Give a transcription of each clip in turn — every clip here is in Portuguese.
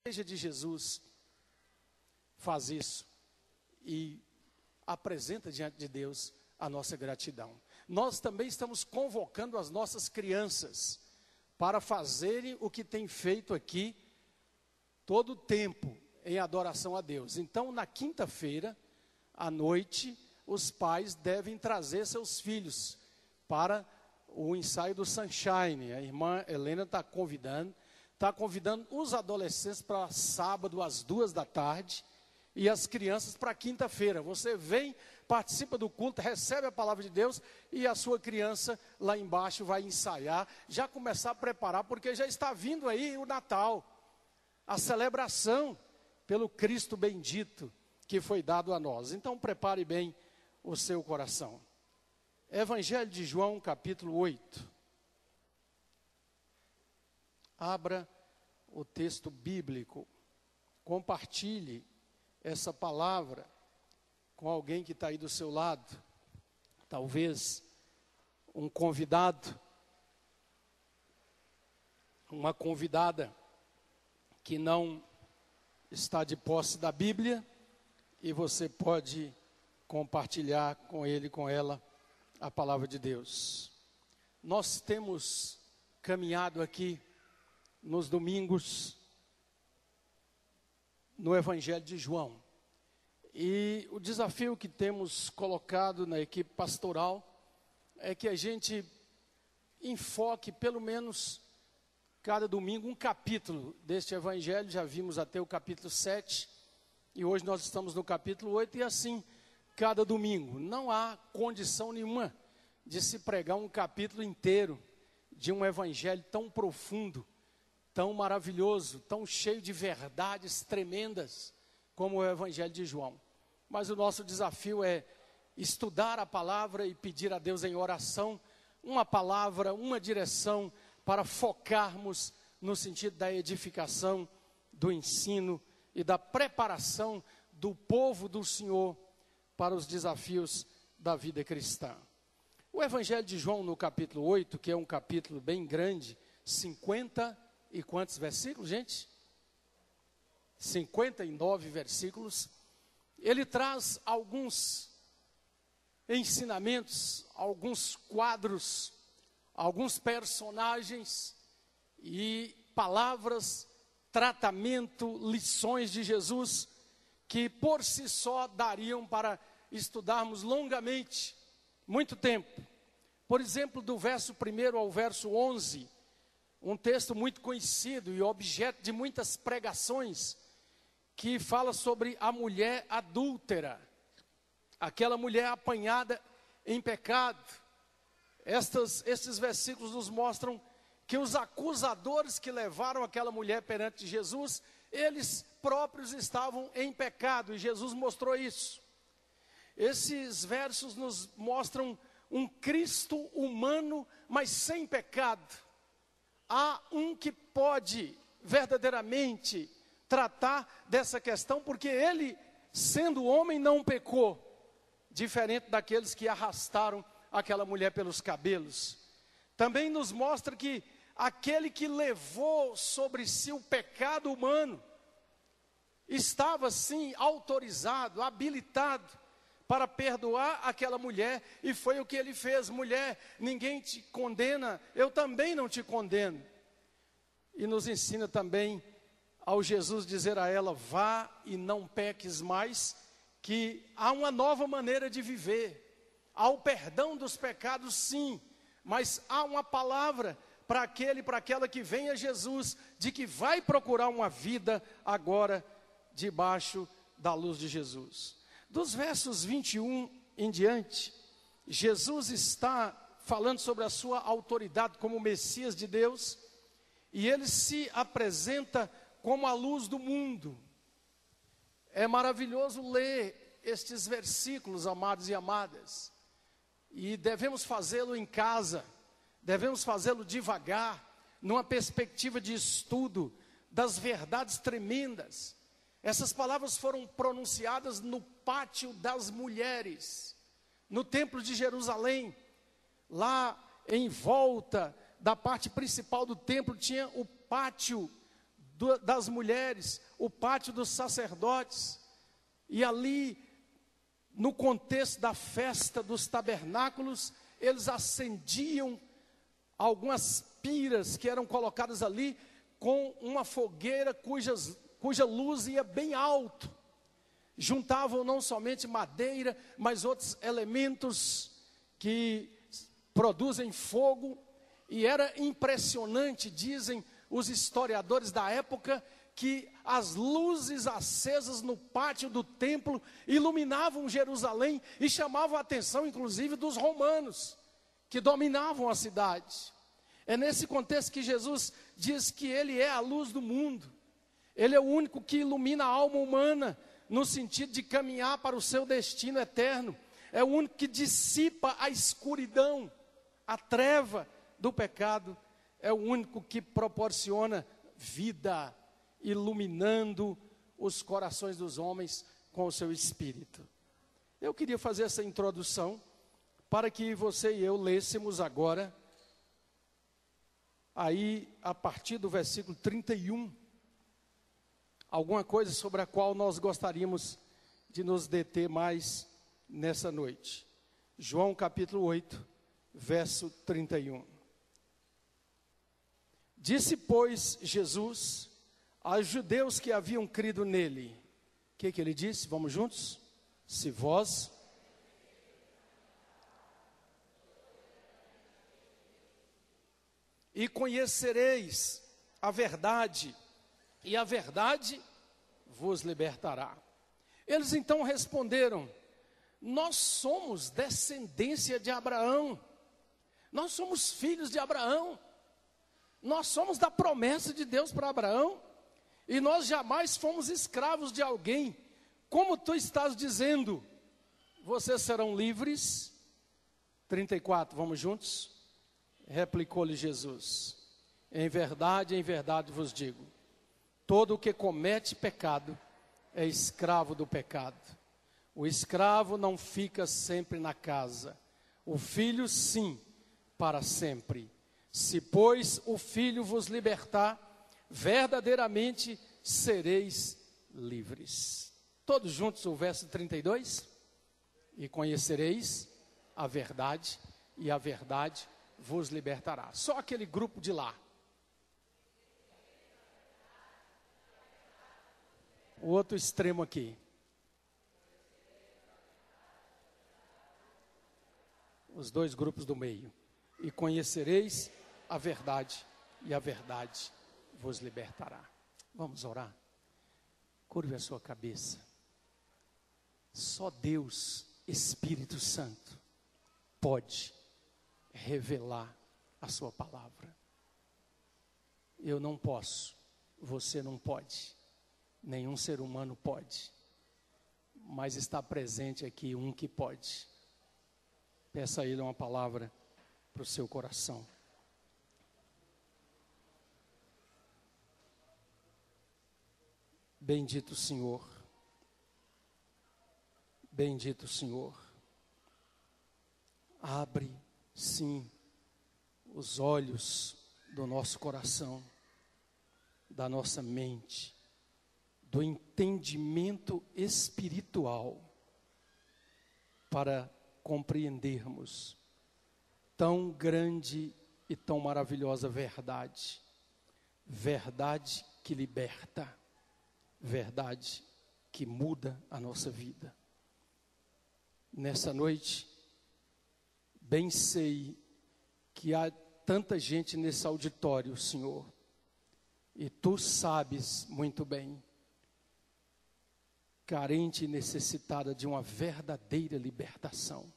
Igreja de Jesus faz isso e apresenta diante de Deus a nossa gratidão. Nós também estamos convocando as nossas crianças para fazerem o que tem feito aqui todo o tempo em adoração a Deus. Então, na quinta-feira, à noite, os pais devem trazer seus filhos para o ensaio do Sunshine. A irmã Helena está convidando os adolescentes para sábado às 14h e as crianças para quinta-feira. Você vem, participa do culto, recebe a palavra de Deus e a sua criança lá embaixo vai ensaiar, já começar a preparar, porque já está vindo aí o Natal, a celebração pelo Cristo bendito que foi dado a nós. Então prepare bem o seu coração. Evangelho de João, capítulo 8. Abra o texto bíblico, compartilhe essa palavra com alguém que está aí do seu lado, talvez um convidado, uma convidada que não está de posse da Bíblia, e você pode compartilhar com ele, com ela, a palavra de Deus. Nós temos caminhado aqui nos domingos no Evangelho de João, e o desafio que temos colocado na equipe pastoral é que a gente enfoque pelo menos cada domingo um capítulo deste Evangelho. Já vimos até o capítulo 7 e hoje nós estamos no capítulo 8, e assim cada domingo. Não há condição nenhuma de se pregar um capítulo inteiro de um Evangelho tão profundo, tão maravilhoso, tão cheio de verdades tremendas como o Evangelho de João. Mas o nosso desafio é estudar a palavra e pedir a Deus em oração uma palavra, uma direção para focarmos no sentido da edificação, do ensino e da preparação do povo do Senhor para os desafios da vida cristã. O Evangelho de João, no capítulo 8, que é um capítulo bem grande, 50 e quantos versículos, gente? 59 versículos. Ele traz alguns ensinamentos, alguns quadros, alguns personagens e palavras, tratamento, lições de Jesus, que por si só dariam para estudarmos longamente, muito tempo. Por exemplo, do verso 1 ao verso 11, um texto muito conhecido e objeto de muitas pregações, que fala sobre a mulher adúltera, aquela mulher apanhada em pecado. Estes versículos nos mostram que os acusadores que levaram aquela mulher perante Jesus, eles próprios estavam em pecado, e Jesus mostrou isso. Esses versos nos mostram um Cristo humano, mas sem pecado. Há um que pode verdadeiramente tratar dessa questão, porque ele, sendo homem, não pecou, diferente daqueles que arrastaram aquela mulher pelos cabelos. Também nos mostra que aquele que levou sobre si o pecado humano estava sim autorizado, habilitado para perdoar aquela mulher, e foi o que ele fez. Mulher, ninguém te condena, eu também não te condeno. E nos ensina também, ao Jesus dizer a ela: vá e não peques mais, que há uma nova maneira de viver. Há o perdão dos pecados, sim, mas há uma palavra para aquele, para aquela que vem a Jesus, de que vai procurar uma vida agora debaixo da luz de Jesus. Dos versos 21 em diante, Jesus está falando sobre a sua autoridade como Messias de Deus, e ele se apresenta como a luz do mundo. É maravilhoso ler estes versículos, amados e amadas, e devemos fazê-lo em casa, devemos fazê-lo devagar, numa perspectiva de estudo das verdades tremendas. Essas palavras foram pronunciadas no pátio das mulheres, no templo de Jerusalém. Lá em volta da parte principal do templo tinha o pátio das mulheres, o pátio dos sacerdotes, e ali, no contexto da festa dos tabernáculos, eles acendiam algumas piras que eram colocadas ali, com uma fogueira cuja luz ia bem alto. Juntavam não somente madeira, mas outros elementos que produzem fogo, e era impressionante, dizem os historiadores da época, que as luzes acesas no pátio do templo iluminavam Jerusalém e chamavam a atenção, inclusive, dos romanos, que dominavam a cidade. É nesse contexto que Jesus diz que Ele é a luz do mundo. Ele é o único que ilumina a alma humana, no sentido de caminhar para o seu destino eterno. É o único que dissipa a escuridão, a treva do pecado. É o único que proporciona vida, iluminando os corações dos homens com o seu espírito. Eu queria fazer essa introdução para que você e eu lêssemos agora, aí a partir do versículo 31, alguma coisa sobre a qual nós gostaríamos de nos deter mais nessa noite. João capítulo 8, verso 31. Disse, pois, Jesus aos judeus que haviam crido nele. O que ele disse? Vamos juntos? Se vós e conhecereis a verdade, e a verdade vos libertará. Eles então responderam: nós somos descendência de Abraão, nós somos filhos de Abraão, nós somos da promessa de Deus para Abraão, e nós jamais fomos escravos de alguém. Como tu estás dizendo, vocês serão livres? 34, vamos juntos? Replicou-lhe Jesus: em verdade vos digo, todo o que comete pecado é escravo do pecado. O escravo não fica sempre na casa, o filho sim, para sempre. Se, pois, o filho vos libertar, verdadeiramente sereis livres. Todos juntos o verso 32? E conhecereis a verdade, e a verdade vos libertará. Só aquele grupo de lá. O outro extremo aqui. Os dois grupos do meio. E conhecereis a verdade, e a verdade vos libertará. Vamos orar? Curve a sua cabeça. Só Deus, Espírito Santo, pode revelar a sua palavra. Eu não posso, você não pode, nenhum ser humano pode, mas está presente aqui um que pode. Peça a Ele uma palavra para o seu coração. Bendito o Senhor, bendito o Senhor. Abre, sim, os olhos do nosso coração, da nossa mente, do entendimento espiritual, para compreendermos tão grande e tão maravilhosa verdade. Verdade que liberta, verdade que muda a nossa vida. Nessa noite, bem sei que há tanta gente nesse auditório, Senhor, e Tu sabes muito bem, carente e necessitada de uma verdadeira libertação.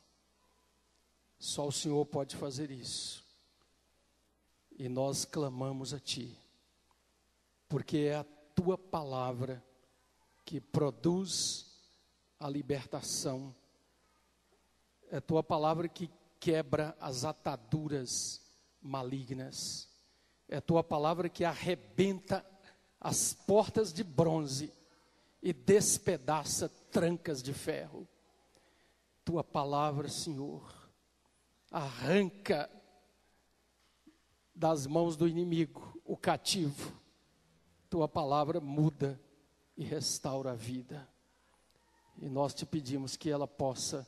Só o Senhor pode fazer isso. E nós clamamos a Ti, porque é a Tua palavra que produz a libertação. É a Tua palavra que quebra as ataduras malignas. É a Tua palavra que arrebenta as portas de bronze e despedaça trancas de ferro. Tua palavra, Senhor, arranca das mãos do inimigo o cativo tua palavra muda e restaura a vida. E nós te pedimos que ela possa,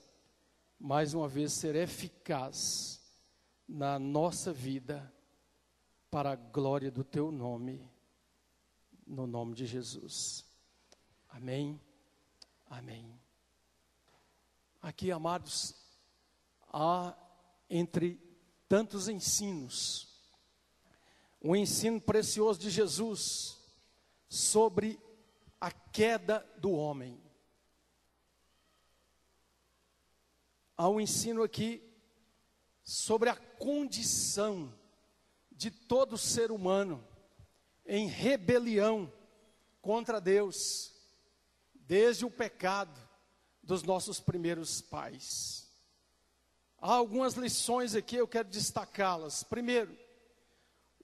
mais uma vez, ser eficaz na nossa vida, para a glória do teu nome, no nome de Jesus. Amém, amém. Aqui, amados, há entre tantos ensinos, um ensino precioso de Jesus sobre a queda do homem. Há um ensino aqui sobre a condição de todo ser humano em rebelião contra Deus, desde o pecado dos nossos primeiros pais. Há algumas lições aqui, eu quero destacá-las. Primeiro,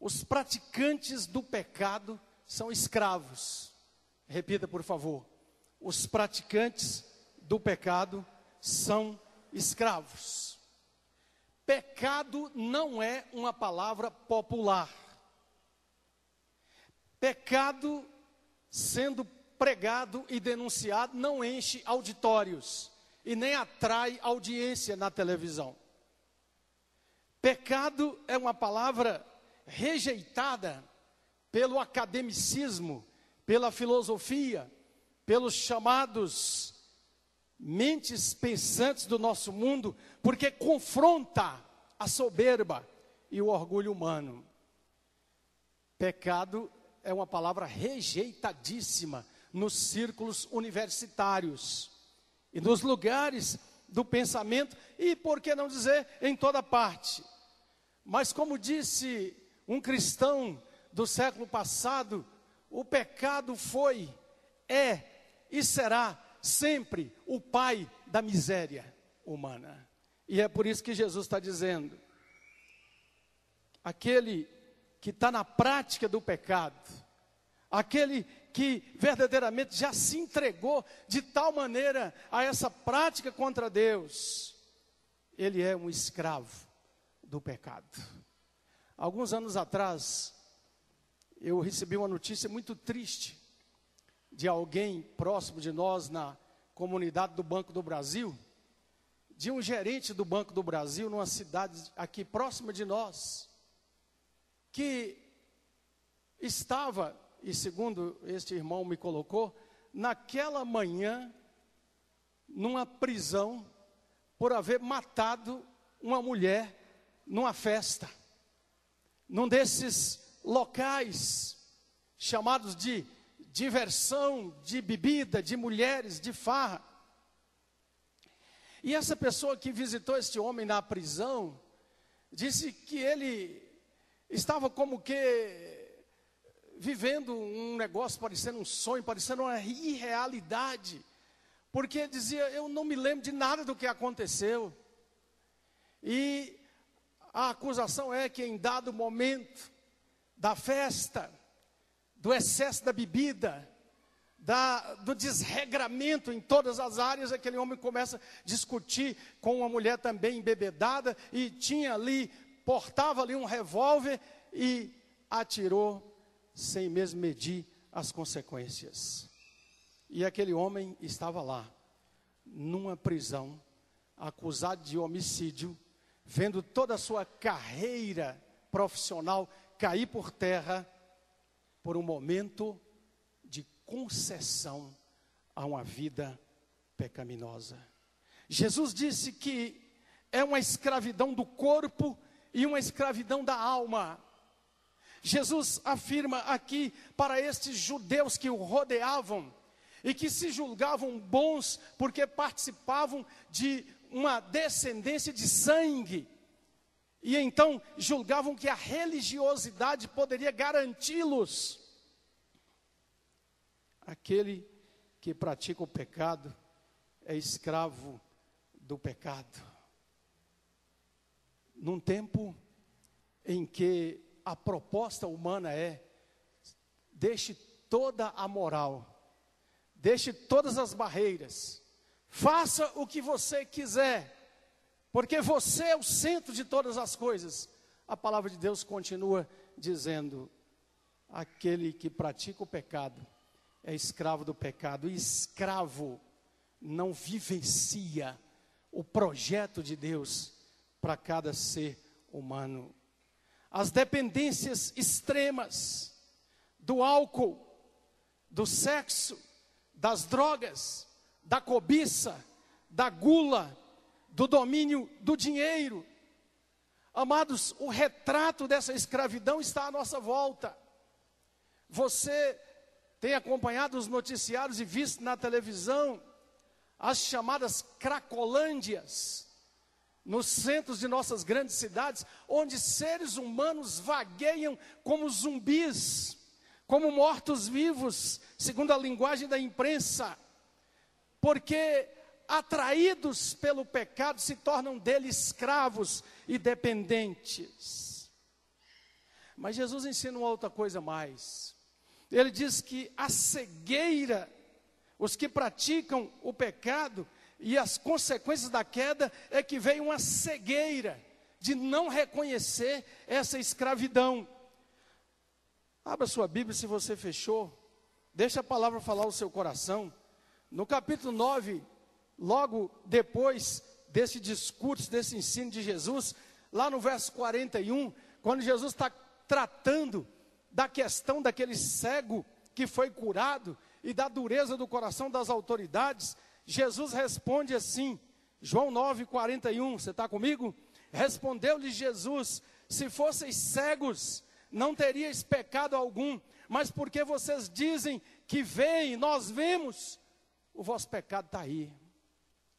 os praticantes do pecado são escravos. Repita, por favor. Os praticantes do pecado são escravos. Pecado não é uma palavra popular. Pecado, sendo pregado e denunciado, não enche auditórios e nem atrai audiência na televisão. Pecado é uma palavra rejeitada pelo academicismo, pela filosofia, pelos chamados mentes pensantes do nosso mundo, porque confronta a soberba e o orgulho humano. Pecado é uma palavra rejeitadíssima nos círculos universitários e nos lugares do pensamento, e por que não dizer em toda parte. Mas como disse um cristão do século passado, o pecado foi, é e será sempre o pai da miséria humana. E é por isso que Jesus está dizendo: aquele que está na prática do pecado, aquele que verdadeiramente já se entregou de tal maneira a essa prática contra Deus, ele é um escravo do pecado. Alguns anos atrás, eu recebi uma notícia muito triste de alguém próximo de nós na comunidade do Banco do Brasil, de um gerente do Banco do Brasil, numa cidade aqui próxima de nós, que estava, e segundo este irmão me colocou, naquela manhã, numa prisão, por haver matado uma mulher numa festa, num desses locais chamados de diversão, de bebida, de mulheres, de farra. E essa pessoa que visitou este homem na prisão, disse que ele estava como que vivendo um negócio parecendo um sonho, parecendo uma irrealidade, porque dizia: eu não me lembro de nada do que aconteceu. E a acusação é que em dado momento da festa, do excesso da bebida, do desregramento em todas as áreas, aquele homem começa a discutir com uma mulher também embebedada, e tinha ali, portava ali um revólver e atirou sem mesmo medir as consequências. E aquele homem estava lá, numa prisão, acusado de homicídio, vendo toda a sua carreira profissional cair por terra, por um momento de concessão a uma vida pecaminosa. Jesus disse que é uma escravidão do corpo e uma escravidão da alma. Jesus afirma aqui para estes judeus que o rodeavam e que se julgavam bons porque participavam de uma descendência de sangue, e então julgavam que a religiosidade poderia garanti-los. Aquele que pratica o pecado é escravo do pecado. Num tempo em que a proposta humana é: deixe toda a moral, deixe todas as barreiras, faça o que você quiser, porque você é o centro de todas as coisas. A palavra de Deus continua dizendo: aquele que pratica o pecado é escravo do pecado. E escravo não vivencia o projeto de Deus para cada ser humano. As dependências extremas do álcool, do sexo, das drogas, da cobiça, da gula, do domínio do dinheiro. Amados, o retrato dessa escravidão está à nossa volta. Você tem acompanhado os noticiários e visto na televisão as chamadas cracolândias, nos centros de nossas grandes cidades, onde seres humanos vagueiam como zumbis, como mortos-vivos, segundo a linguagem da imprensa, porque atraídos pelo pecado se tornam dele escravos e dependentes. Mas Jesus ensina uma outra coisa mais. Ele diz que a cegueira, os que praticam o pecado e as consequências da queda, é que veio uma cegueira de não reconhecer essa escravidão. Abra sua Bíblia, se você fechou, deixa a palavra falar o seu coração. No capítulo 9, logo depois desse discurso, desse ensino de Jesus, lá no verso 41, quando Jesus está tratando da questão daquele cego que foi curado e da dureza do coração das autoridades, Jesus responde assim, João 9, 41, você está comigo? Respondeu-lhe Jesus: se fosseis cegos, não teríeis pecado algum, mas porque vocês dizem que veem, nós vemos, o vosso pecado está aí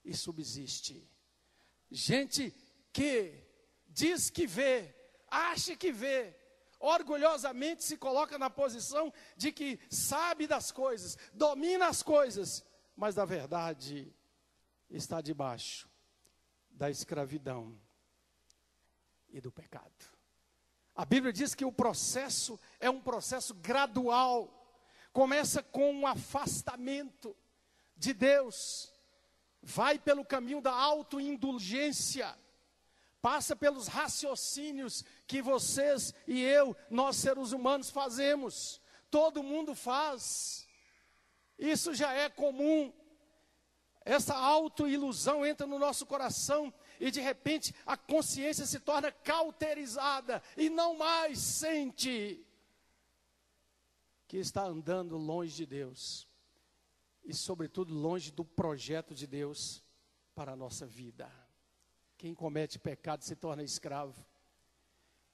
e subsiste. Gente que diz que vê, acha que vê, orgulhosamente se coloca na posição de que sabe das coisas, domina as coisas, mas na verdade está debaixo da escravidão e do pecado. A Bíblia diz que o processo é um processo gradual, começa com um afastamento de Deus, vai pelo caminho da autoindulgência, passa pelos raciocínios que vocês e eu, nós seres humanos fazemos, todo mundo faz, isso já é comum. Essa autoilusão entra no nosso coração e de repente a consciência se torna cauterizada e não mais sente que está andando longe de Deus e sobretudo longe do projeto de Deus para a nossa vida. Quem comete pecado se torna escravo,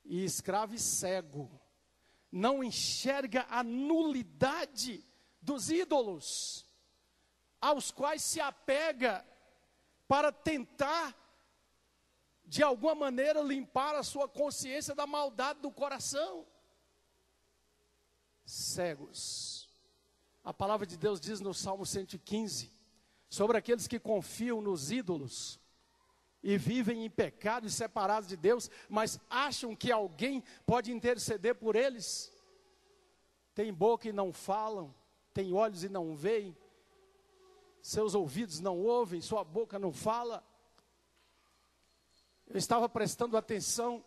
e escravo e cego não enxerga a nulidade dos ídolos aos quais se apega para tentar de alguma maneira limpar a sua consciência da maldade do coração. Cegos. A palavra de Deus diz no Salmo 115, sobre aqueles que confiam nos ídolos e vivem em pecado e separados de Deus, mas acham que alguém pode interceder por eles. Tem boca e não falam, tem olhos e não veem, seus ouvidos não ouvem, sua boca não fala. Eu estava prestando atenção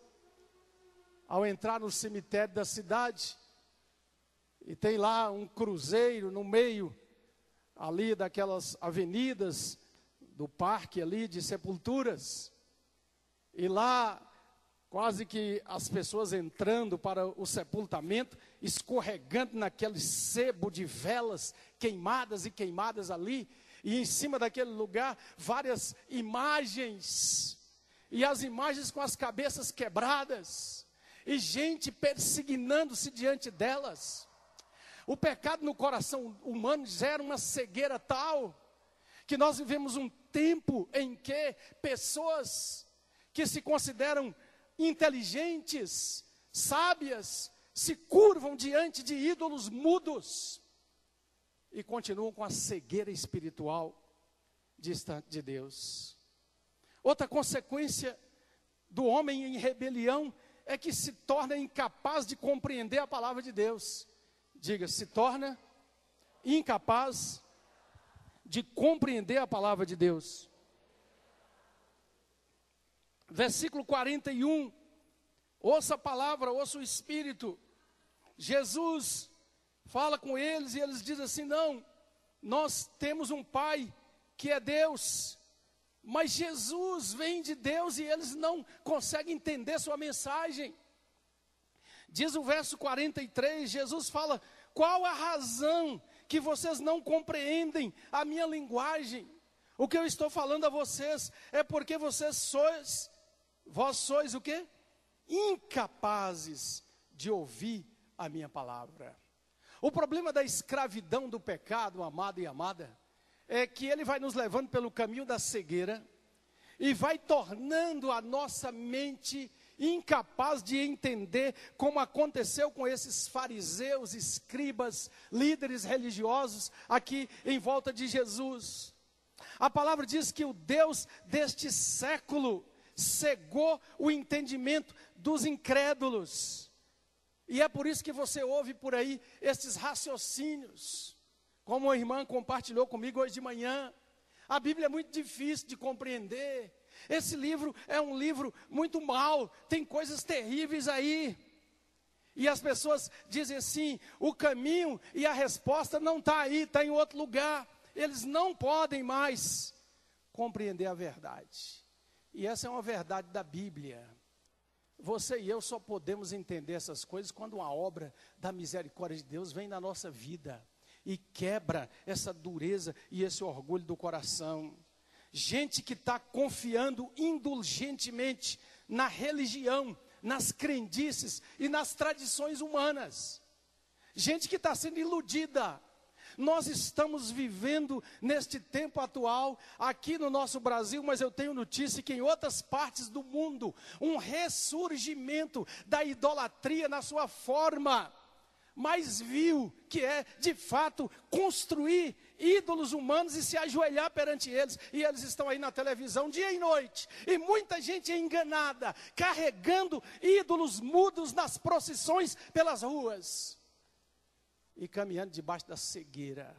ao entrar no cemitério da cidade, e tem lá um cruzeiro no meio ali daquelas avenidas do parque ali de sepulturas, e lá quase que as pessoas entrando para o sepultamento, escorregando naquele sebo de velas queimadas e queimadas ali, e em cima daquele lugar várias imagens, e as imagens com as cabeças quebradas, e gente persignando-se diante delas. O pecado no coração humano gera uma cegueira tal, que nós vivemos um tempo em que pessoas que se consideram inteligentes, sábias, se curvam diante de ídolos mudos e continuam com a cegueira espiritual distante de Deus. Outra consequência do homem em rebelião é que se torna incapaz de compreender a palavra de Deus. Diga, se torna incapaz de compreender a palavra de Deus. Versículo 41, ouça a palavra, ouça o Espírito. Jesus fala com eles e eles dizem assim: não, nós temos um Pai que é Deus, mas Jesus vem de Deus e eles não conseguem entender sua mensagem. Diz o verso 43, Jesus fala: qual a razão que vocês não compreendem a minha linguagem? O que eu estou falando a vocês é porque vós sois o quê? Incapazes de ouvir a minha palavra. O problema da escravidão do pecado, amado e amada, é que ele vai nos levando pelo caminho da cegueira e vai tornando a nossa mente incapaz de entender, como aconteceu com esses fariseus, escribas, líderes religiosos aqui em volta de Jesus. A palavra diz que o Deus deste século cegou o entendimento dos incrédulos. E é por isso que você ouve por aí esses raciocínios, como a irmã compartilhou comigo hoje de manhã. A Bíblia é muito difícil de compreender. Esse livro é um livro muito mau, tem coisas terríveis aí. E as pessoas dizem assim: o caminho e a resposta não está aí, está em outro lugar. Eles não podem mais compreender a verdade. E essa é uma verdade da Bíblia. Você e eu só podemos entender essas coisas quando uma obra da misericórdia de Deus vem na nossa vida e quebra essa dureza e esse orgulho do coração. Gente que está confiando indulgentemente na religião, nas crendices e nas tradições humanas. Gente que está sendo iludida. Nós estamos vivendo neste tempo atual, aqui no nosso Brasil, mas eu tenho notícia que em outras partes do mundo, um ressurgimento da idolatria na sua forma mais vil, que é, de fato, construir ídolos humanos e se ajoelhar perante eles. E eles estão aí na televisão dia e noite. E muita gente é enganada, carregando ídolos mudos nas procissões pelas ruas. E caminhando debaixo da cegueira.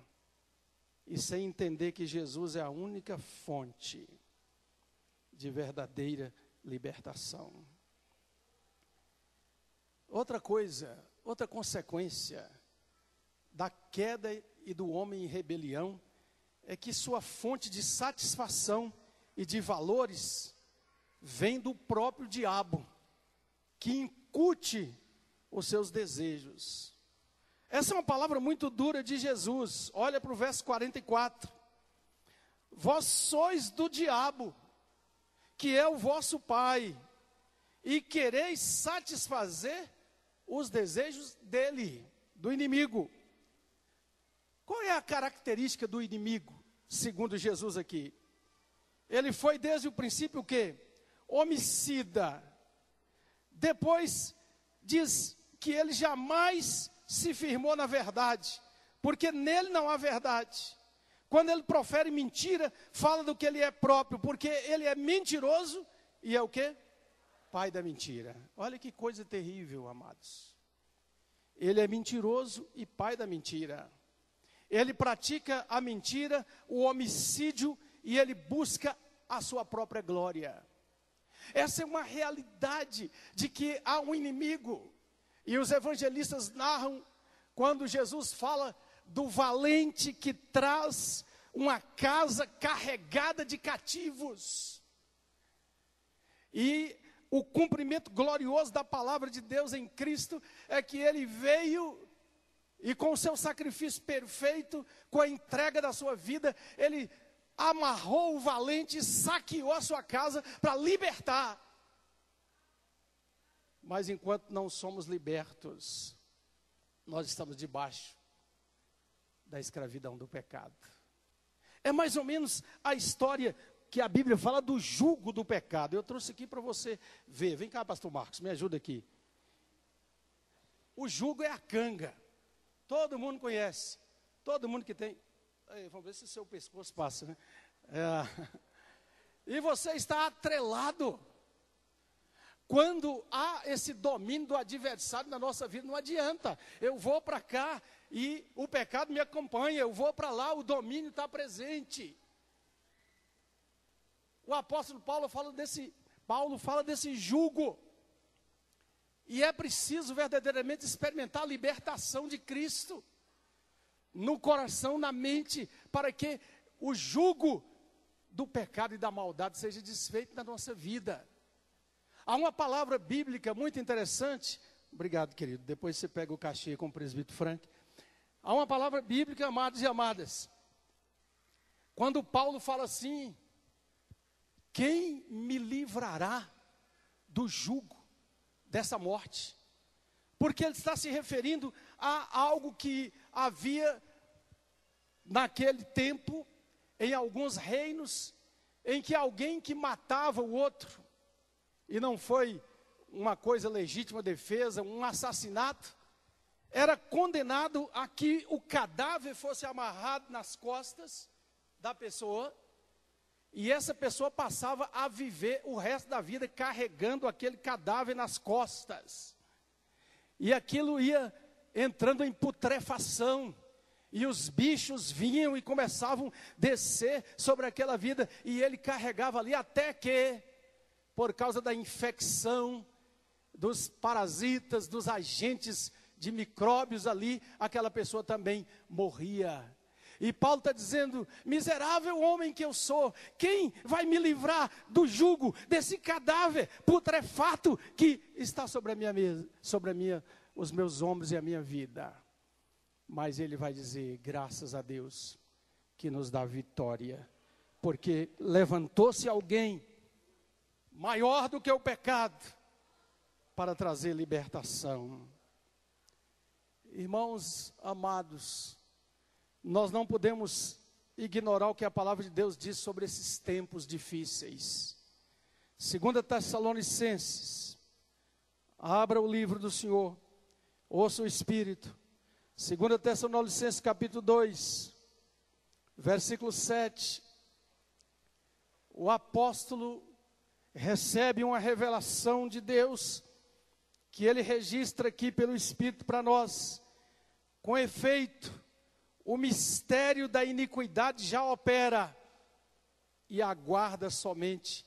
E sem entender que Jesus é a única fonte de verdadeira libertação. Outra coisa, outra consequência da queda e do homem em rebelião é que sua fonte de satisfação e de valores vem do próprio diabo, que incute os seus desejos. Essa é uma palavra muito dura de Jesus. Olha para o verso 44. Vós sois do diabo, que é o vosso pai, e quereis satisfazer os desejos dele, do inimigo. Qual é a característica do inimigo, segundo Jesus aqui? Ele foi desde o princípio o quê? Homicida. Depois diz que ele jamais se firmou na verdade, porque nele não há verdade. Quando ele profere mentira, fala do que ele é próprio, porque ele é mentiroso e é o quê? Pai da mentira. Olha que coisa terrível, amados. Ele é mentiroso e pai da mentira. Ele pratica a mentira, o homicídio, e ele busca a sua própria glória. Essa é uma realidade de que há um inimigo. E os evangelistas narram quando Jesus fala do valente que traz uma casa carregada de cativos. E o cumprimento glorioso da palavra de Deus em Cristo é que ele veio e com o seu sacrifício perfeito, com a entrega da sua vida, ele amarrou o valente e saqueou a sua casa para libertar. Mas enquanto não somos libertos, nós estamos debaixo da escravidão do pecado. É mais ou menos a história que a Bíblia fala do jugo do pecado. Eu trouxe aqui para você ver. Vem cá, pastor Marcos, me ajuda aqui. O jugo é a canga. Todo mundo conhece. Todo mundo que tem. Aí, vamos ver se o seu pescoço passa, né? E você está atrelado. Quando há esse domínio do adversário na nossa vida, não adianta. Eu vou para cá e o pecado me acompanha. Eu vou para lá, o domínio está presente. O apóstolo Paulo fala desse jugo. E é preciso verdadeiramente experimentar a libertação de Cristo no coração, na mente, para que o jugo do pecado e da maldade seja desfeito na nossa vida. Há uma palavra bíblica muito interessante. Obrigado, querido. Depois você pega o cachê com o presbítero Frank. Há uma palavra bíblica, amados e amadas. Quando Paulo fala assim: quem me livrará do jugo dessa morte? Porque ele está se referindo a algo que havia naquele tempo, em alguns reinos, em que alguém que matava o outro, e não foi uma coisa legítima defesa, um assassinato, era condenado a que o cadáver fosse amarrado nas costas da pessoa, e essa pessoa passava a viver o resto da vida carregando aquele cadáver nas costas. E aquilo ia entrando em putrefação, e os bichos vinham e começavam a descer sobre aquela vida, e ele carregava ali até que, por causa da infecção, dos parasitas, dos agentes de micróbios ali, aquela pessoa também morria. E Paulo está dizendo: miserável homem que eu sou, quem vai me livrar do jugo desse cadáver putrefato que está sobre a minha mesa, os meus ombros e a minha vida? Mas ele vai dizer: graças a Deus que nos dá vitória, porque levantou-se alguém maior do que o pecado para trazer libertação. Irmãos amados, nós não podemos ignorar o que a palavra de Deus diz sobre esses tempos difíceis. 2 Tessalonicenses, abra o livro do Senhor, ouça o Espírito. 2 Tessalonicenses capítulo 2, versículo 7. O apóstolo recebe uma revelação de Deus, que ele registra aqui pelo Espírito para nós. Com efeito, o mistério da iniquidade já opera, e aguarda somente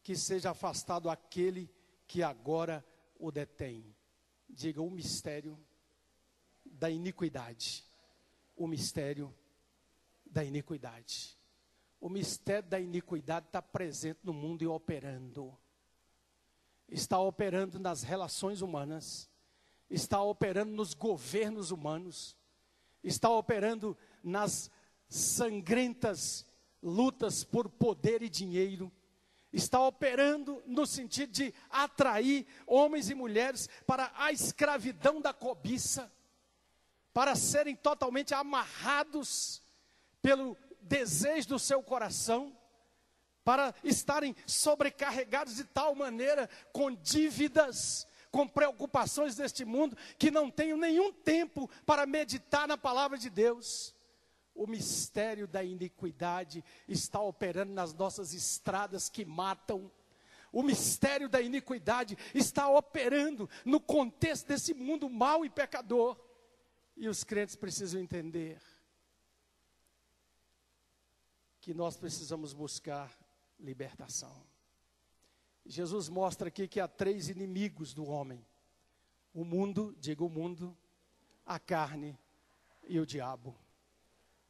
que seja afastado aquele que agora o detém. Diga: o mistério da iniquidade. O mistério da iniquidade. O mistério da iniquidade está presente no mundo e operando. Está operando nas relações humanas, está operando nos governos humanos, está operando nas sangrentas lutas por poder e dinheiro, está operando no sentido de atrair homens e mulheres para a escravidão da cobiça, para serem totalmente amarrados pelo desejo do seu coração, para estarem sobrecarregados de tal maneira com dívidas, com preocupações deste mundo, que não tenham nenhum tempo para meditar na palavra de Deus. O mistério da iniquidade está operando nas nossas estradas que matam. O mistério da iniquidade está operando no contexto desse mundo mau e pecador. E os crentes precisam entender que nós precisamos buscar libertação. Jesus mostra aqui que há 3 inimigos do homem: o mundo, diga o mundo, a carne e o diabo.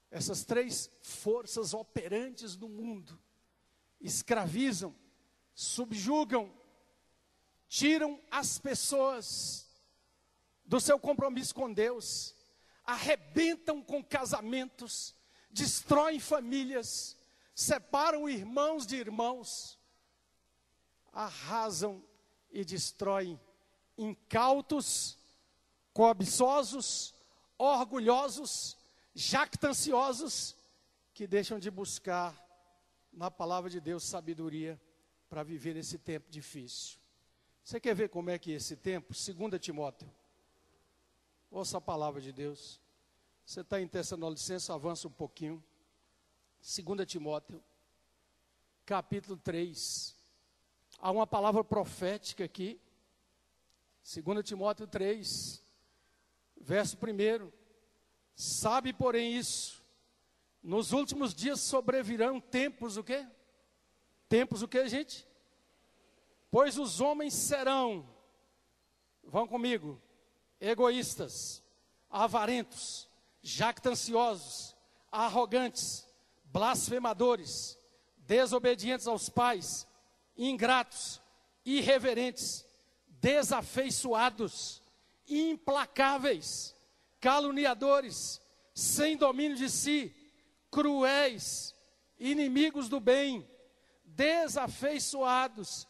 Essas 3 forças operantes do mundo escravizam, subjugam, tiram as pessoas do seu compromisso com Deus, arrebentam com casamentos, destroem famílias, separam irmãos de irmãos, arrasam e destroem incautos, cobiçosos, orgulhosos, jactanciosos, que deixam de buscar na palavra de Deus sabedoria para viver esse tempo difícil. Você quer ver como é que é esse tempo? 2 Timóteo. Ouça a palavra de Deus. Você está em Tessalonicenses, avança um pouquinho. 2 Timóteo, capítulo 3. Há uma palavra profética aqui. 2 Timóteo 3, verso 1. Sabe, porém, isso: nos últimos dias sobrevirão tempos o quê? Tempos o quê, gente? Pois os homens serão Vão comigo. Egoístas, avarentos, jactanciosos, arrogantes, blasfemadores, desobedientes aos pais, ingratos, irreverentes, desafeiçoados, implacáveis, caluniadores, sem domínio de si, cruéis, inimigos do bem, desafeiçoados,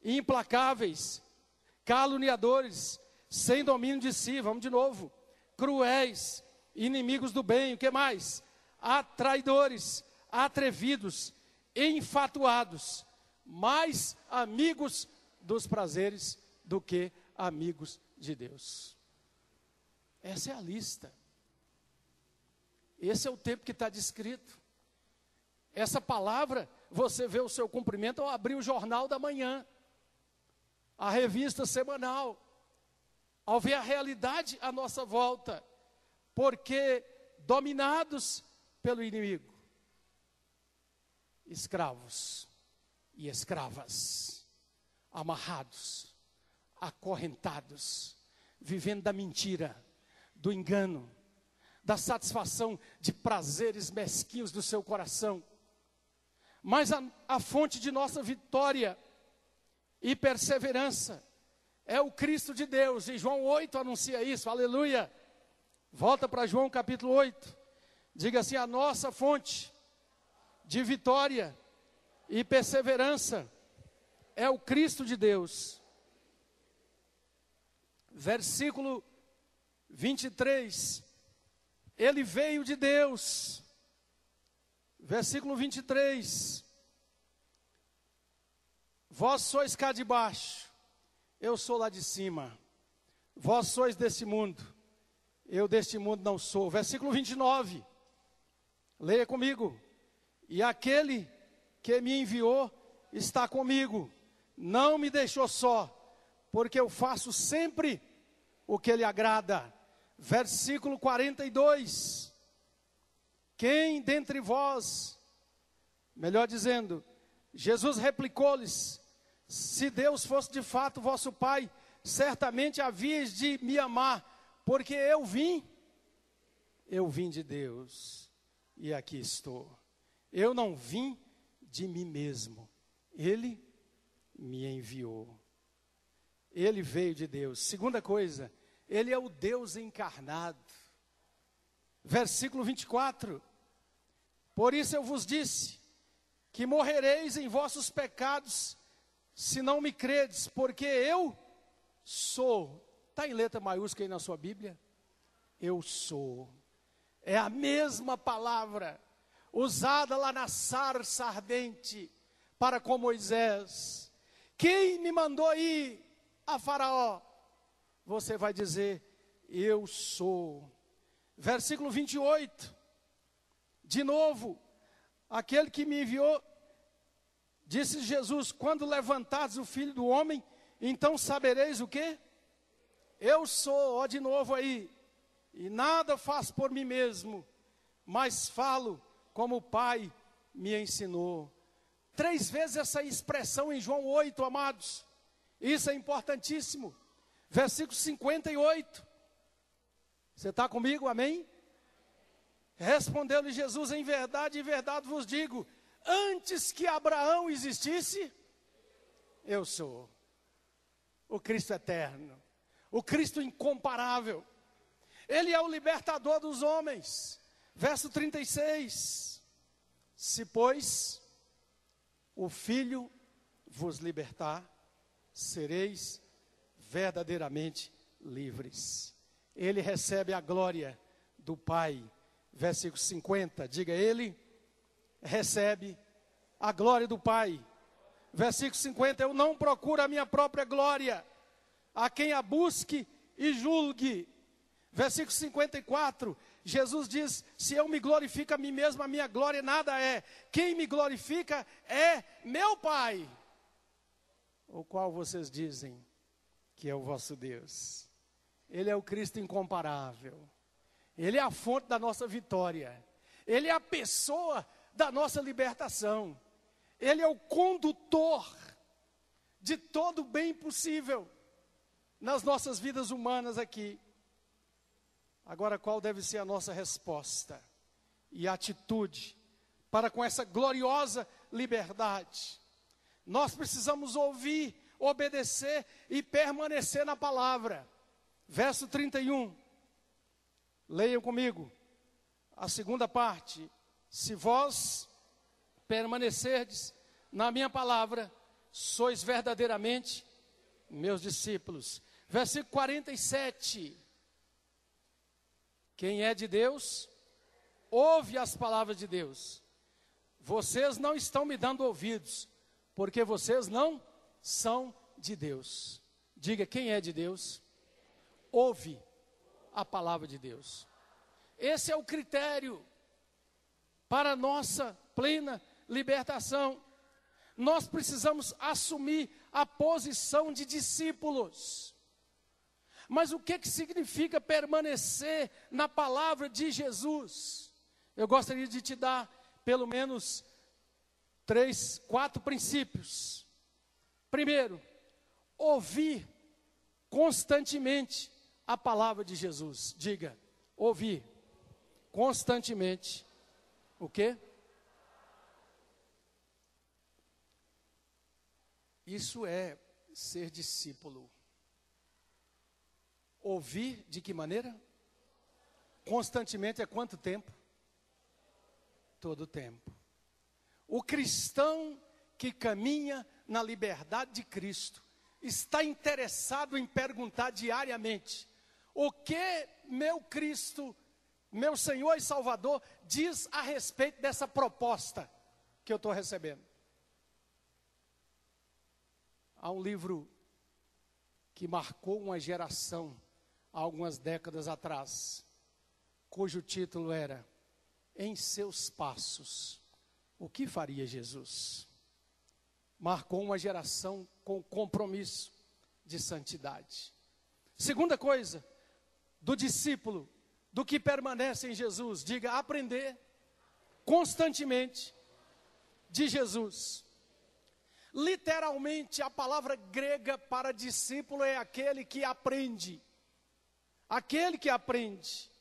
implacáveis, caluniadores, sem domínio de si, vamos de novo, cruéis, inimigos do bem, o que mais? Traidores, atrevidos, enfatuados, mais amigos dos prazeres do que amigos de Deus. Essa é a lista. Esse é o tempo que está descrito. Essa palavra, você vê o seu cumprimento ao abrir o jornal da manhã, a revista semanal, ao ver a realidade à nossa volta, porque dominados pelo inimigo, escravos e escravas, amarrados, acorrentados, vivendo da mentira, do engano, da satisfação de prazeres mesquinhos do seu coração. Mas a fonte de nossa vitória e perseverança é o Cristo de Deus, e João 8 anuncia isso, aleluia. Volta para João capítulo 8, diga assim: a nossa fonte de vitória e perseverança é o Cristo de Deus. Versículo 23, ele veio de Deus. Versículo 23, vós sois cá de baixo, eu sou lá de cima. Vós sois desse mundo, eu deste mundo não sou. Versículo 29, leia comigo. E aquele que me enviou está comigo, não me deixou só, porque eu faço sempre o que lhe agrada. Versículo 42, quem dentre vós, melhor dizendo, Jesus replicou-lhes: se Deus fosse de fato vosso Pai, certamente havíeis de me amar, porque eu vim de Deus, e aqui estou. Eu não vim de mim mesmo, Ele me enviou. Ele veio de Deus. Segunda coisa, Ele é o Deus encarnado. Versículo 24, por isso eu vos disse, que morrereis em vossos pecados, se não me credes, porque eu sou. Está em letra maiúscula aí na sua Bíblia? Eu sou. É a mesma palavra usada lá na sarça ardente para com Moisés. Quem me mandou ir a Faraó? Você vai dizer: eu sou. Versículo 28, de novo, aquele que me enviou, disse Jesus: quando levantares o Filho do Homem, então sabereis o quê? Eu sou. Ó, de novo aí. E nada faço por mim mesmo, mas falo como o Pai me ensinou. 3 vezes essa expressão em João 8, amados. Isso é importantíssimo. Versículo 58. Você está comigo, amém? Respondeu-lhe Jesus: em verdade vos digo, antes que Abraão existisse, eu sou. O Cristo eterno, o Cristo incomparável. Ele é o libertador dos homens. Verso 36, se pois o Filho vos libertar, sereis verdadeiramente livres. Ele recebe a glória do Pai. Versículo 50, diga: ele recebe a glória do Pai. Versículo 50, eu não procuro a minha própria glória, a quem a busque e julgue. Versículo 54, Jesus diz: se eu me glorifico a mim mesmo, a minha glória nada é. Quem me glorifica é meu Pai, o qual vocês dizem que é o vosso Deus. Ele é o Cristo incomparável. Ele é a fonte da nossa vitória. Ele é a pessoa da nossa libertação. Ele é o condutor de todo o bem possível. nas nossas vidas humanas aqui. Agora, qual deve ser a nossa resposta e atitude para com essa gloriosa liberdade? Nós precisamos ouvir, obedecer e permanecer na palavra. Verso 31. Leiam comigo. A segunda parte. Se vós permanecerdes na minha palavra, sois verdadeiramente meus discípulos. Versículo 47. Quem é de Deus, ouve as palavras de Deus. Vocês não estão me dando ouvidos, porque vocês não são de Deus. Diga, quem é de Deus, ouve a palavra de Deus. Esse é o critério para a nossa plena libertação. Nós precisamos assumir a posição de discípulos. Mas o que significa permanecer na palavra de Jesus? Eu gostaria de te dar pelo menos 3, 4 princípios. Primeiro, ouvir constantemente a palavra de Jesus. Diga, ouvir constantemente o quê? Isso é ser discípulo. Ouvir de que maneira? Constantemente é quanto tempo? Todo o tempo. O cristão que caminha na liberdade de Cristo está interessado em perguntar diariamente: o que meu Cristo, meu Senhor e Salvador, diz a respeito dessa proposta que eu estou recebendo? Há um livro que marcou uma geração há algumas décadas atrás, cujo título era Em Seus Passos, o que faria Jesus? Marcou uma geração com compromisso de santidade. Segunda coisa, do discípulo, do que permanece em Jesus, diga, aprender constantemente de Jesus. Literalmente, a palavra grega para discípulo é aquele que aprende. Aquele que aprende.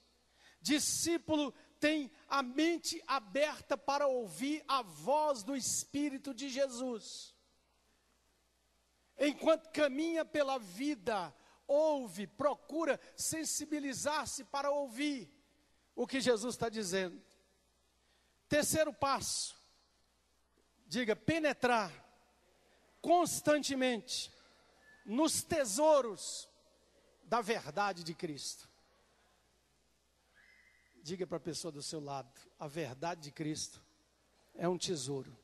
Discípulo tem a mente aberta para ouvir a voz do Espírito de Jesus. Enquanto caminha pela vida, ouve, procura sensibilizar-se para ouvir o que Jesus está dizendo. Terceiro passo, diga, penetrar constantemente nos tesouros da verdade de Cristo. Diga para a pessoa do seu lado, a verdade de Cristo é um tesouro.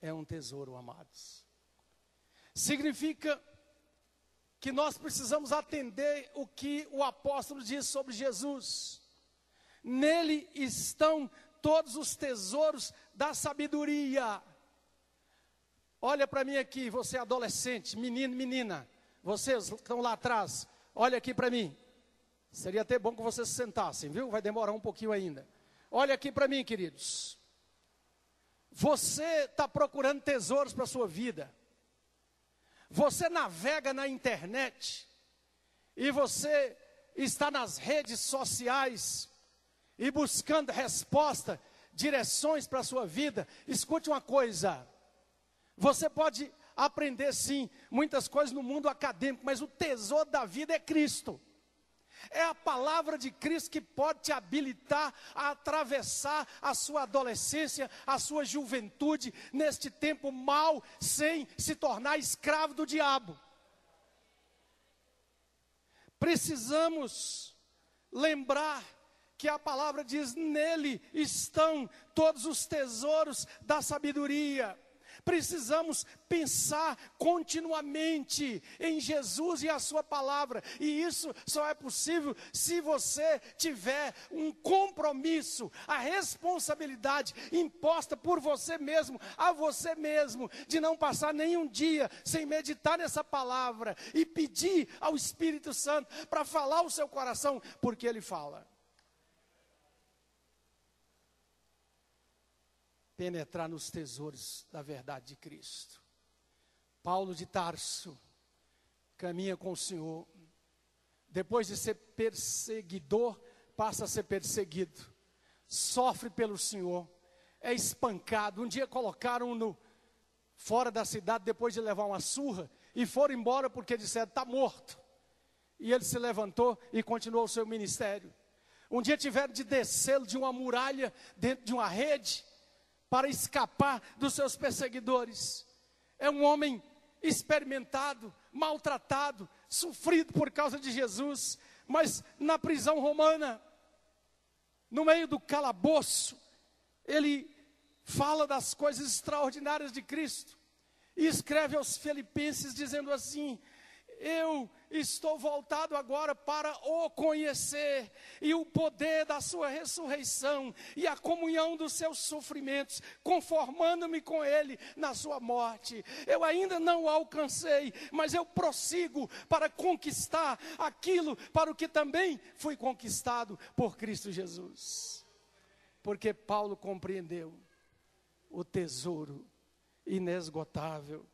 É um tesouro, amados. Significa que nós precisamos atender o que o apóstolo diz sobre Jesus. Nele estão todos os tesouros da sabedoria. Olha para mim aqui, você adolescente, menino, menina, vocês que estão lá atrás, olha aqui para mim. Seria até bom que vocês se sentassem, viu? Vai demorar um pouquinho ainda. Olha aqui para mim, queridos. Você está procurando tesouros para a sua vida. Você navega na internet e você está nas redes sociais e buscando resposta, direções para a sua vida. Escute uma coisa. Você pode aprender sim muitas coisas no mundo acadêmico, mas o tesouro da vida é Cristo. É a palavra de Cristo que pode te habilitar a atravessar a sua adolescência, a sua juventude, neste tempo mau, sem se tornar escravo do diabo. Precisamos lembrar que a palavra diz, nele estão todos os tesouros da sabedoria. Precisamos pensar continuamente em Jesus e a sua palavra, e isso só é possível se você tiver um compromisso, a responsabilidade imposta por você mesmo, a você mesmo, de não passar nenhum dia sem meditar nessa palavra e pedir ao Espírito Santo para falar o seu coração, porque Ele fala. Penetrar nos tesouros da verdade de Cristo. Paulo de Tarso, caminha com o Senhor. Depois de ser perseguidor, passa a ser perseguido. Sofre pelo Senhor. É espancado. Um dia colocaram-no fora da cidade depois de levar uma surra e foram embora porque disseram, está morto. E ele se levantou e continuou o seu ministério. Um dia tiveram de descê-lo de uma muralha dentro de uma rede para escapar dos seus perseguidores. É um homem experimentado, maltratado, sofrido por causa de Jesus, mas na prisão romana, no meio do calabouço, ele fala das coisas extraordinárias de Cristo e escreve aos Filipenses dizendo assim: eu estou voltado agora para o conhecer e o poder da sua ressurreição e a comunhão dos seus sofrimentos, conformando-me com ele na sua morte. Eu ainda não o alcancei, mas eu prossigo para conquistar aquilo para o que também fui conquistado por Cristo Jesus. Porque Paulo compreendeu o tesouro inesgotável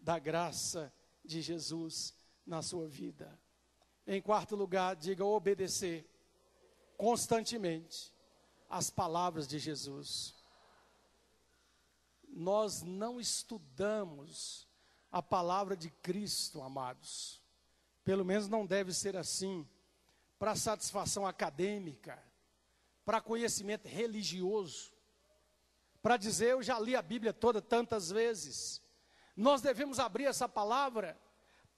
da graça de Jesus na sua vida. Em quarto lugar, diga obedecer constantemente as palavras de Jesus. Nós não estudamos a palavra de Cristo, amados. Pelo menos não deve ser assim, para satisfação acadêmica, para conhecimento religioso, para dizer eu já li a Bíblia toda tantas vezes. Nós devemos abrir essa palavra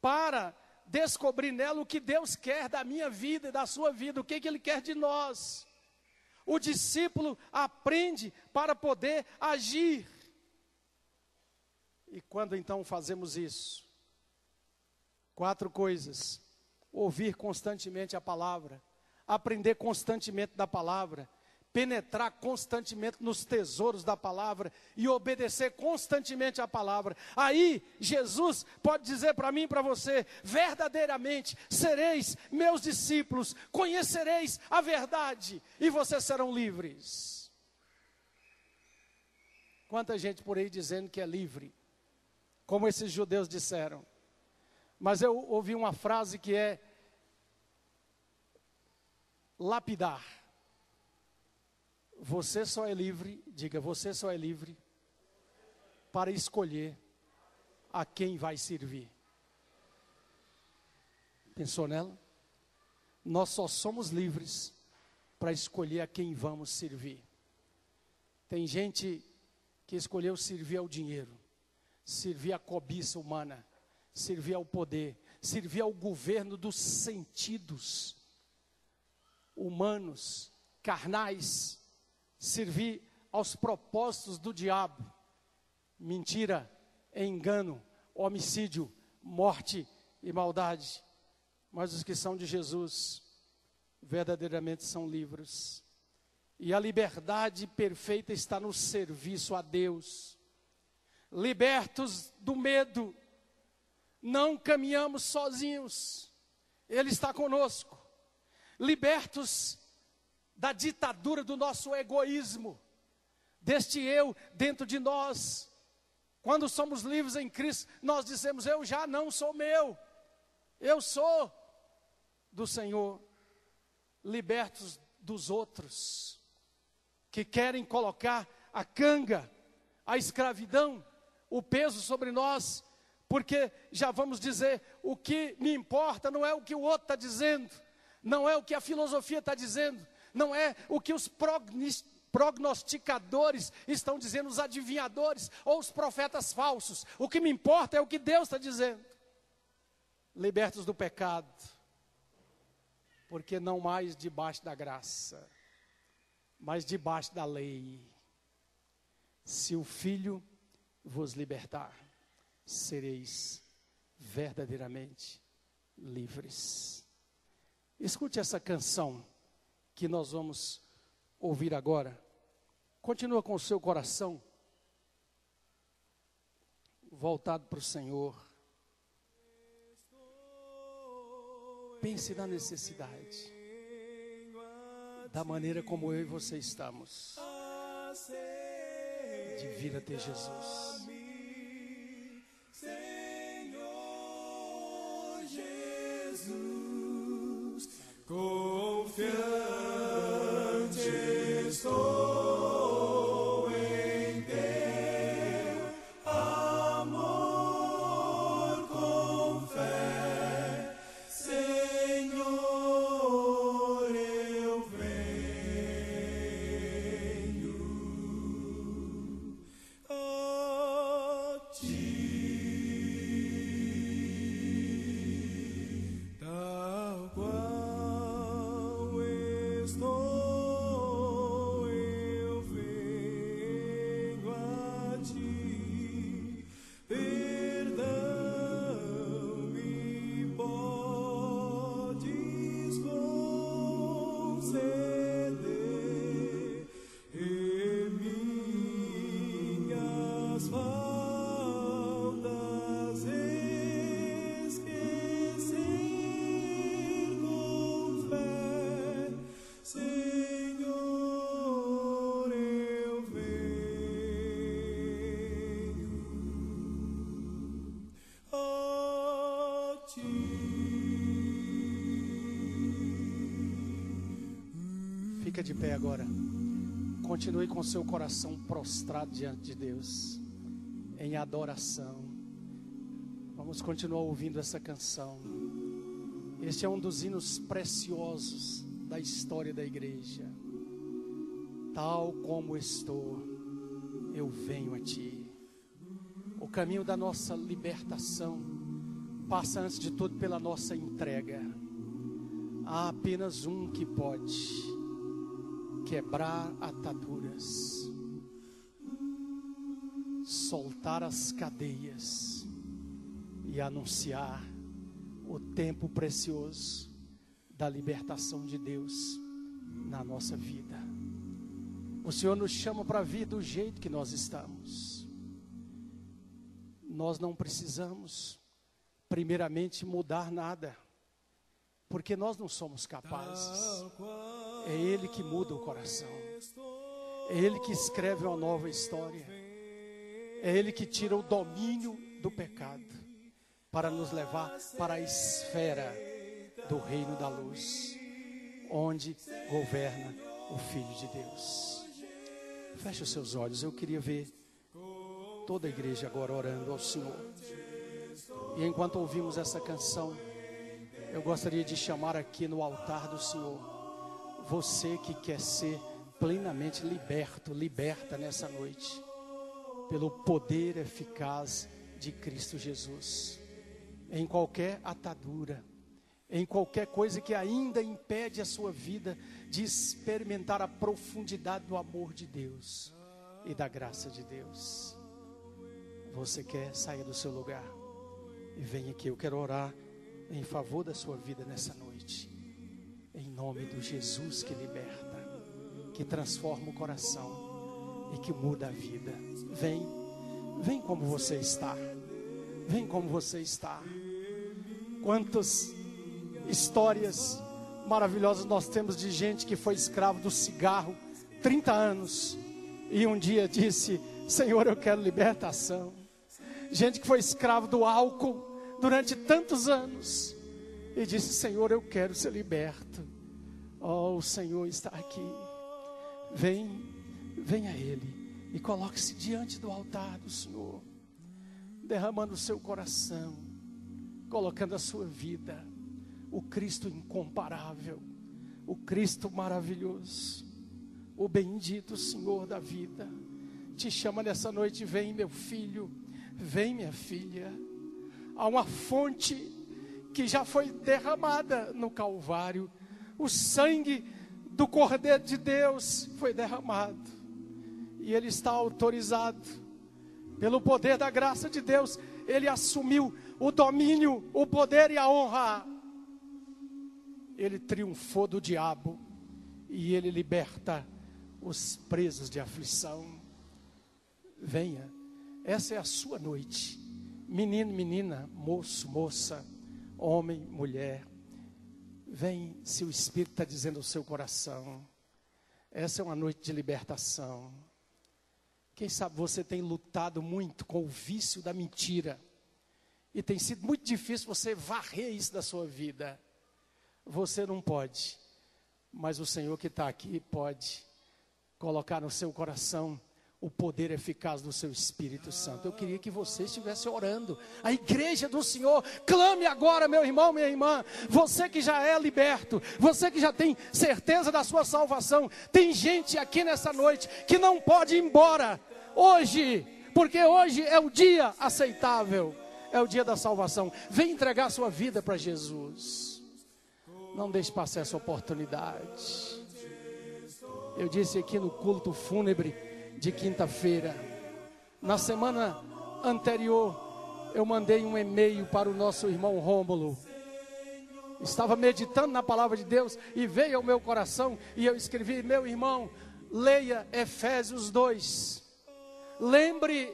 para descobrir nela o que Deus quer da minha vida e da sua vida, o que Ele quer de nós. O discípulo aprende para poder agir. E quando então fazemos isso? 4 coisas: ouvir constantemente a palavra, aprender constantemente da palavra, penetrar constantemente nos tesouros da palavra e obedecer constantemente à palavra. Aí Jesus pode dizer para mim e para você: verdadeiramente sereis meus discípulos, conhecereis a verdade e vocês serão livres. Quanta gente por aí dizendo que é livre, como esses judeus disseram. Mas eu ouvi uma frase que é lapidar. Você só é livre, diga, você só é livre para escolher a quem vai servir. Pensou nela? Nós só somos livres para escolher a quem vamos servir. Tem gente que escolheu servir ao dinheiro, servir à cobiça humana, servir ao poder, servir ao governo dos sentidos humanos, carnais, servir aos propósitos do diabo, mentira, engano, homicídio, morte e maldade. Mas os que são de Jesus, verdadeiramente são livres. E a liberdade perfeita está no serviço a Deus. Libertos do medo, não caminhamos sozinhos, Ele está conosco. Libertos da ditadura do nosso egoísmo, deste eu dentro de nós. Quando somos livres em Cristo, nós dizemos: eu já não sou meu, eu sou do Senhor. Libertos dos outros, que querem colocar a canga, a escravidão, o peso sobre nós, porque já vamos dizer, o que me importa não é o que o outro está dizendo, não é o que a filosofia está dizendo, não é o que os prognosticadores estão dizendo, os adivinhadores ou os profetas falsos. O que me importa é o que Deus está dizendo. Libertos do pecado, porque não mais debaixo da graça, mas debaixo da lei. Se o Filho vos libertar, sereis verdadeiramente livres. Escute essa canção que nós vamos ouvir agora. Continua com o seu coração voltado para o Senhor. Pense na necessidade, da maneira como eu e você estamos, de vir até Jesus. Senhor Jesus. Jesus, confiante estou em teu amor, com fé, Senhor, eu venho a ti, tal qual estou, eu venho a ti, perdão me podes conceder, e minhas faltas esquecer com fé, Senhor, eu venho a ti. Fica de pé agora. Continue com seu coração prostrado diante de Deus, em adoração. Vamos continuar ouvindo essa canção. Este é um dos hinos preciosos da história da igreja. Tal como estou, eu venho a ti. O caminho da nossa libertação passa antes de tudo pela nossa entrega. Há apenas um que pode quebrar ataduras, soltar as cadeias e anunciar o tempo precioso da libertação de Deus na nossa vida. O Senhor nos chama para vir do jeito que nós estamos. Nós não precisamos, primeiramente, mudar nada, porque nós não somos capazes. É Ele que muda o coração. É Ele que escreve uma nova história. É Ele que tira o domínio do pecado para nos levar para a esfera do reino da luz, onde governa o Filho de Deus. Feche os seus olhos. Eu queria ver toda a igreja agora orando ao Senhor. E enquanto ouvimos essa canção, eu gostaria de chamar aqui no altar do Senhor você que quer ser plenamente liberta nessa noite, pelo poder eficaz de Cristo Jesus, em qualquer atadura, em qualquer coisa que ainda impede a sua vida de experimentar a profundidade do amor de Deus e da graça de Deus. Você quer sair do seu lugar e vem aqui, eu quero orar em favor da sua vida nessa noite, em nome do Jesus que liberta, que transforma o coração e que muda a vida. Vem como você está. Vem como você está. Quantas histórias maravilhosas nós temos de gente que foi escravo do cigarro 30 anos e um dia disse: Senhor, eu quero libertação. Gente que foi escravo do álcool durante tantos anos e disse: Senhor, eu quero ser liberto. Oh, o Senhor está aqui. Venha a Ele e coloque-se diante do altar do Senhor, derramando o seu coração, colocando a sua vida, o Cristo incomparável, o Cristo maravilhoso, o bendito Senhor da vida, te chama nessa noite. Vem, meu filho, vem, minha filha. Há uma fonte que já foi derramada no Calvário. O sangue do Cordeiro de Deus foi derramado, e Ele está autorizado, pelo poder da graça de Deus. Ele assumiu o domínio, o poder e a honra. Ele triunfou do diabo, e Ele liberta os presos de aflição. Venha, essa é a sua noite. Menino, menina, moço, moça, homem, mulher. Vem, se o Espírito está dizendo ao seu coração. Essa é uma noite de libertação. Quem sabe você tem lutado muito com o vício da mentira E tem sido muito difícil você varrer isso da sua vida. Você não pode, mas o Senhor que está aqui pode colocar no seu coração o poder eficaz do seu Espírito Santo. Eu queria que você estivesse orando. A igreja do Senhor, clame agora, meu irmão, minha irmã. Você que já é liberto, você que já tem certeza da sua salvação. Tem gente aqui nessa noite que não pode ir embora hoje, porque hoje é o dia aceitável, é o dia da salvação. Vem entregar sua vida para Jesus. Não deixe passar essa oportunidade. Eu disse aqui no culto fúnebre de quinta-feira, na semana anterior, eu mandei um e-mail para o nosso irmão Rômulo. Estava meditando na palavra de Deus e veio ao meu coração e eu escrevi: meu irmão, leia Efésios 2. Lembre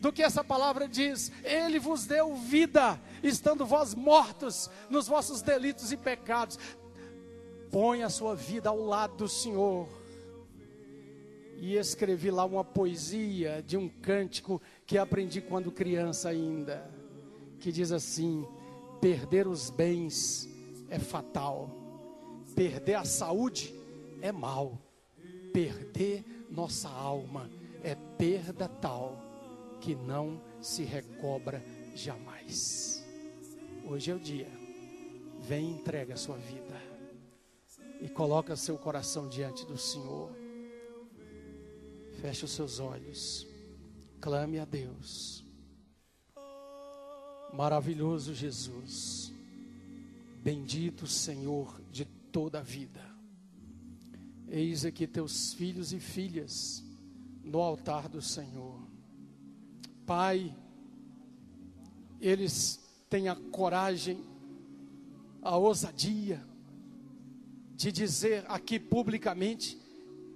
do que essa palavra diz: Ele vos deu vida, estando vós mortos nos vossos delitos e pecados. Põe a sua vida ao lado do Senhor. E escrevi lá uma poesia de um cântico que aprendi quando criança ainda, que diz assim: perder os bens é fatal, perder a saúde é mal, perder nossa alma é perda tal que não se recobra jamais. Hoje é o dia. Vem e entrega a sua vida e coloca seu coração diante do Senhor. Feche os seus olhos, clame a Deus. Maravilhoso Jesus, bendito Senhor de toda a vida. Eis aqui teus filhos e filhas no altar do Senhor. Pai, eles têm a coragem, a ousadia de dizer aqui publicamente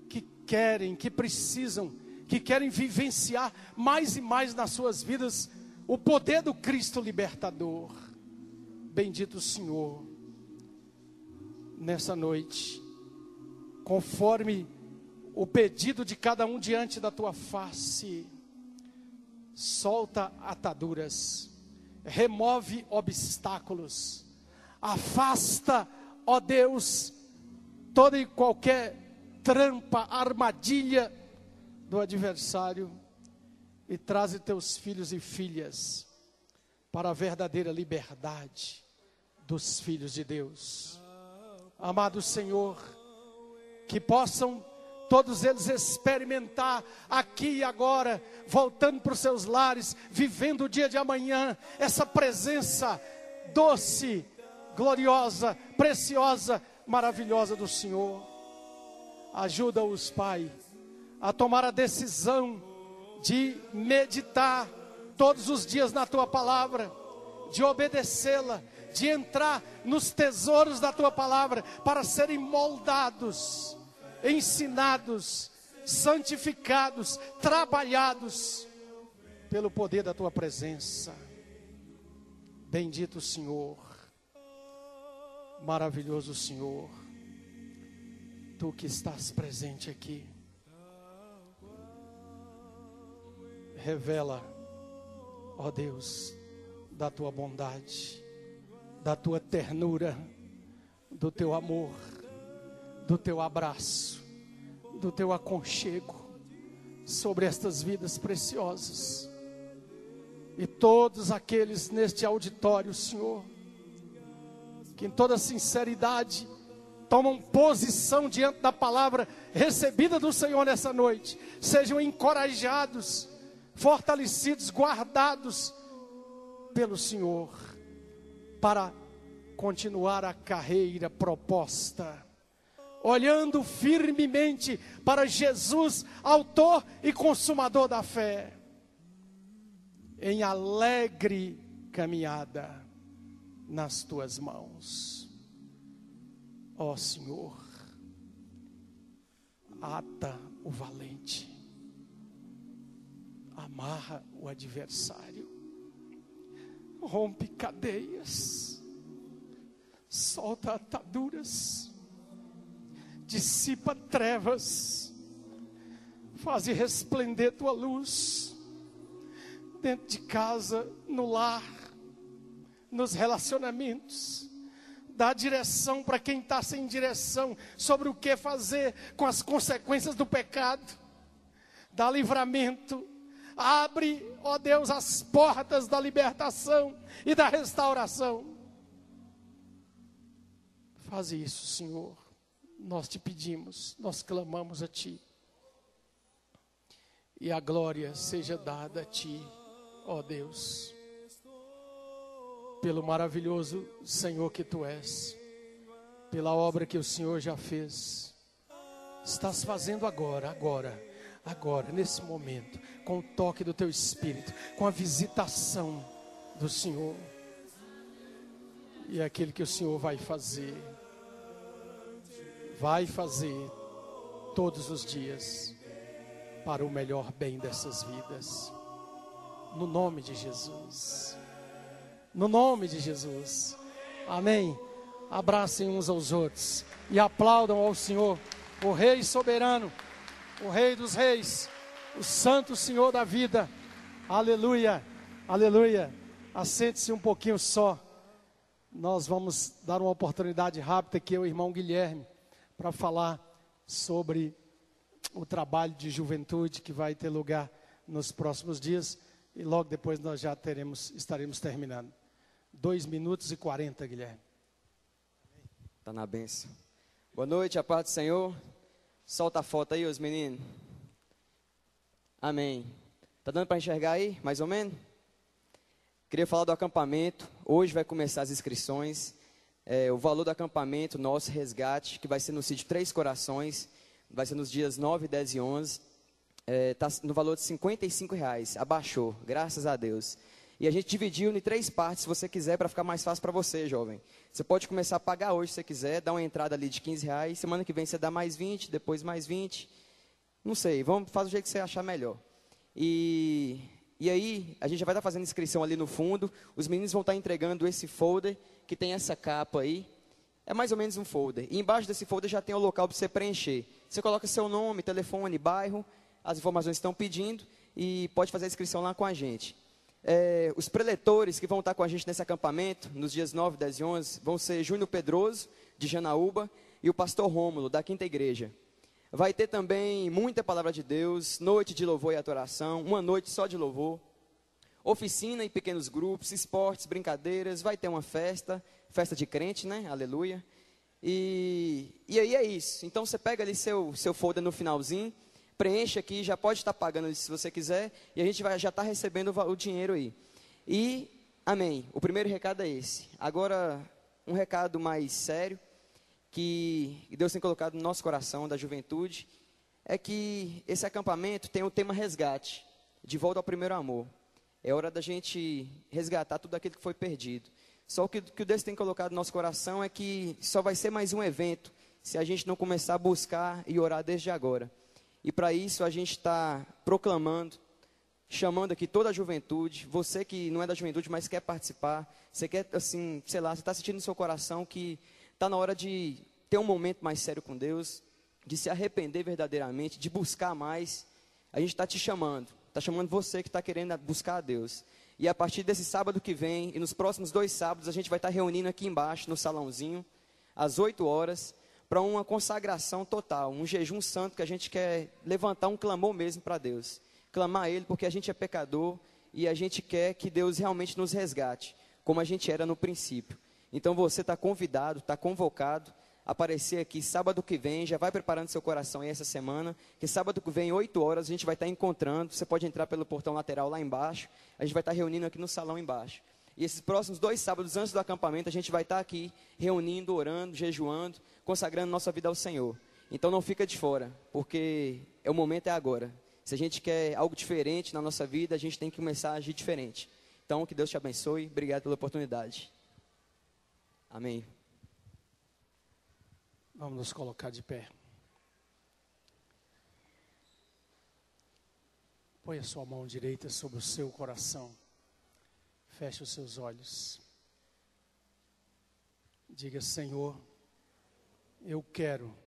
que querem, que precisam, que querem vivenciar mais e mais nas suas vidas o poder do Cristo libertador. Bendito o Senhor, nessa noite, conforme o pedido de cada um diante da tua face, solta ataduras, remove obstáculos, afasta, ó Deus, toda e qualquer trampa, armadilha do adversário, e traze teus filhos e filhas para a verdadeira liberdade dos filhos de Deus. Amado Senhor, que possam todos eles experimentar aqui e agora, voltando para os seus lares, vivendo o dia de amanhã, essa presença doce, gloriosa, preciosa, maravilhosa do Senhor. Ajuda-os, Pai, a tomar a decisão de meditar todos os dias na Tua Palavra, de obedecê-la, de entrar nos tesouros da Tua Palavra, para serem moldados, ensinados, santificados, trabalhados pelo poder da Tua presença. Bendito o Senhor, maravilhoso o Senhor, Tu que estás presente aqui, revela, ó Deus, da Tua bondade, da Tua ternura, do Teu amor, do Teu abraço, do Teu aconchego sobre estas vidas preciosas. E todos aqueles neste auditório, Senhor, que em toda sinceridade tomam posição diante da palavra recebida do Senhor nessa noite, sejam encorajados, fortalecidos, guardados pelo Senhor, para continuar a carreira proposta, olhando firmemente para Jesus, autor e consumador da fé, em alegre caminhada nas Tuas mãos. Ó Senhor, ata o valente, amarra o adversário, rompe cadeias, solta ataduras, dissipa trevas, faz resplandecer Tua luz, dentro de casa, no lar, nos relacionamentos. Dá direção para quem está sem direção sobre o que fazer com as consequências do pecado. Dá livramento. Abre, ó Deus, as portas da libertação e da restauração. Faz isso, Senhor. Nós te pedimos, nós clamamos a Ti. E a glória seja dada a Ti, ó Deus, pelo maravilhoso Senhor que Tu és, pela obra que o Senhor já fez. Estás fazendo agora, nesse momento, com o toque do Teu Espírito, com a visitação do Senhor. E é aquilo que o Senhor vai fazer todos os dias, para o melhor bem dessas vidas. No nome de Jesus. No nome de Jesus. Amém. Abracem uns aos outros e aplaudam ao Senhor, o Rei soberano, o Rei dos reis, o Santo Senhor da vida. Aleluia, aleluia. Assente-se um pouquinho só. Nós vamos dar uma oportunidade rápida aqui ao irmão Guilherme para falar sobre o trabalho de juventude que vai ter lugar nos próximos dias, e logo depois nós já estaremos terminando. 2 minutos e 40, Guilherme. Tá na bênção. Boa noite, a paz do Senhor. Solta a foto aí, os meninos. Amém. Tá dando para enxergar aí, mais ou menos? Queria falar do acampamento. Hoje vai começar as inscrições. O valor do acampamento, nosso resgate, que vai ser no sítio Três Corações, vai ser nos dias 9, 10 e 11. Está no valor de R$55. Abaixou, graças a Deus. E a gente dividiu em 3 partes, se você quiser, para ficar mais fácil para você, jovem. Você pode começar a pagar hoje, se você quiser, dar uma entrada ali de R$15. Semana que vem você dá mais 20, depois mais 20. Não sei, faz do jeito que você achar melhor. E aí, a gente já vai estar fazendo inscrição ali no fundo. Os meninos vão estar entregando esse folder, que tem essa capa aí. É mais ou menos um folder. E embaixo desse folder já tem o local para você preencher. Você coloca seu nome, telefone, bairro, as informações que estão pedindo, e pode fazer a inscrição lá com a gente. Os preletores que vão estar com a gente nesse acampamento, nos dias 9, 10 e 11, vão ser Júnior Pedroso, de Janaúba, e o pastor Rômulo, da Quinta Igreja. Vai ter também muita palavra de Deus, noite de louvor e adoração, uma noite só de louvor, oficina em pequenos grupos, esportes, brincadeiras, vai ter uma festa de crente, né? Aleluia. E aí é isso. Então você pega ali seu folder no finalzinho, preenche aqui, já pode estar pagando se você quiser, e a gente vai já estar recebendo o dinheiro aí. E, amém, o primeiro recado é esse. Agora, um recado mais sério, que Deus tem colocado no nosso coração, da juventude, é que esse acampamento tem o tema resgate, de volta ao primeiro amor. É hora da gente resgatar tudo aquilo que foi perdido. Só que o que Deus tem colocado no nosso coração é que só vai ser mais um evento, se a gente não começar a buscar e orar desde agora. E para isso a gente está proclamando, chamando aqui toda a juventude, você que não é da juventude, mas quer participar, você quer, assim, sei lá, você está sentindo no seu coração que está na hora de ter um momento mais sério com Deus, de se arrepender verdadeiramente, de buscar mais. A gente está te chamando, está chamando você que está querendo buscar a Deus. E a partir desse sábado que vem, e nos próximos 2 sábados, a gente vai estar reunindo aqui embaixo, no salãozinho, às 8 horas, para uma consagração total, um jejum santo que a gente quer levantar um clamor mesmo para Deus. Clamar a Ele porque a gente é pecador e a gente quer que Deus realmente nos resgate, como a gente era no princípio. Então você está convidado, está convocado a aparecer aqui sábado que vem, já vai preparando seu coração aí essa semana, que sábado que vem, 8 horas, a gente vai estar encontrando, você pode entrar pelo portão lateral lá embaixo, a gente vai estar reunindo aqui no salão embaixo. E esses próximos 2 sábados antes do acampamento, a gente vai estar aqui reunindo, orando, jejuando, consagrando nossa vida ao Senhor. Então não fica de fora, porque o momento é agora. Se a gente quer algo diferente na nossa vida, a gente tem que começar a agir diferente. Então que Deus te abençoe, obrigado pela oportunidade. Amém. Vamos nos colocar de pé. Põe a sua mão direita sobre o seu coração. Feche os seus olhos. Diga: Senhor, eu quero